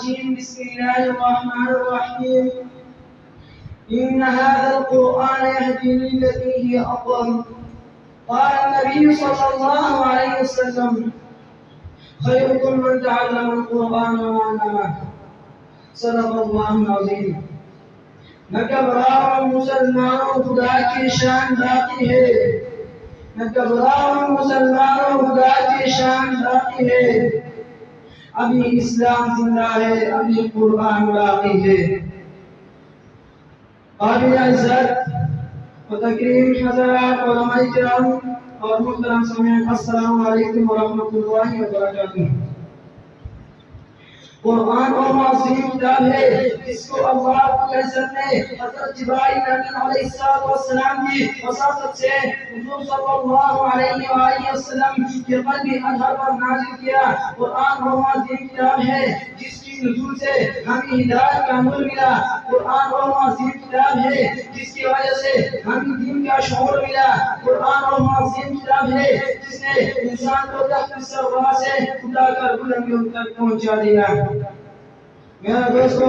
الرجيم بسم الله الرحمن الرحيم إن هذا القرآن يهدي للتي هي أقوم قال النبي صلى الله عليه وسلم خيركم من تعلم القرآن وعلمه صدق الله العظيم. نہ گھبراؤ مسلمانوں خدا کی شان باقی ہے، نہ گھبراؤ مسلمانوں خدا کی شان باقی ہے، ابھی اسلام زندہ ہے، ابھی قرآن باقی ہے. قابل عزت و تکریم حضرات علماء کرام اور محترم سامعین، السلام علیکم ورحمۃ اللہ وبرکاتہ. قرآن اور معصوم کتاب ہے جس کو اللہ رب العزت نے حضرت جبرائیل علیہ السلام کی وساطت سے حضور صلی اللہ علیہ وآلہ وسلم کے قلب اطہر پر نازل کیا. قرآن اور معصوم کتاب ہے جس کی نزول سے ہمیں ہدایت کا نور ملا. قرآن اور معصوم کتاب ہے جس کی وجہ سے ہمیں دین کا شعور ملا. قرآن اور معصوم کتاب ہے جس نے انسان کو تحت السروا سے اٹھا کر بلندیوں تک پہنچا دیا. میرا دوستو،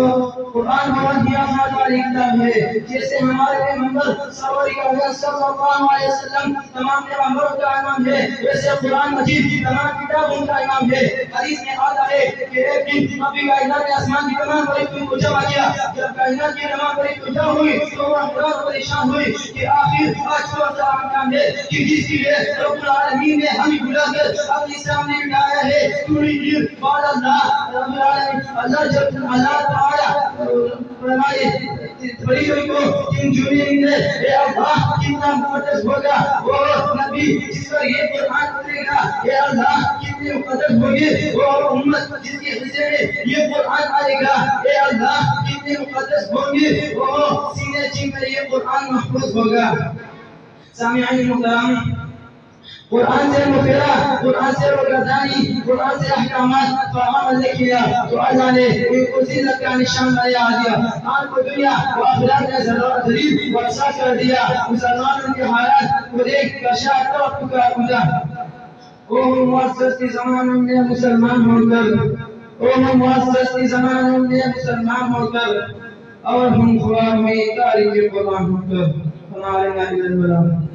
قرآن بہت ہی آسان والی کتاب ہے. جیسے ہمارے پیغمبر صلی اللہ علیہ وسلم تمام پیغمبروں کا امام ہے، ویسے قرآن مجید تمام کتابوں کا امام ہے. حدیث میں آتا ہے کہ ایک دن رب کائنات نے آسمان کی تمام فرشتوں کو جمع کیا. جب کائنات کی تمام فرشتوں جمع ہوئی تو وہ حیران و پریشان ہوئی کہ آخر آج کون سا کام ہے کہ جس کے لیے رب العالمین نے ہمیں بلا کر اپنے سامنے لایا ہے. قال اللہ رب العالمین اللہ تعالی فرمائے فرشتوں کو جن جنین نے اے اللہ کتنا مقدس ہوگا وہ نبی جس پر یہ قرآن اترے گا. اے اللہ کتنے مقدس ہوگی وہ امت جس کے حصے میں یہ قرآن آئے گا. اے اللہ کتنے مقدس ہوگی وہ سینے جن میں یہ قرآن محفوظ ہوگا. سامعین محترم، قرآن سے مفرہ، قرآن سے روگردانی، قرآن سے احکامات پر عمل نے کیا تو اللہ نے ان کو زینت کا نشان بنا دیا. آن کو دنیا و آخرت میں ذلیل و رسوا کر دیا. مسلمانوں کے حالات کو دیکھ کر شاہ طرف پکار اٹھا. او معزز کے زمانوں میں مسلمان ہو کر، او معزز کے زمانوں میں مسلمان ہو کر اور ہم خواب میں تاریخ قرآن ہو کر ہمارے نبی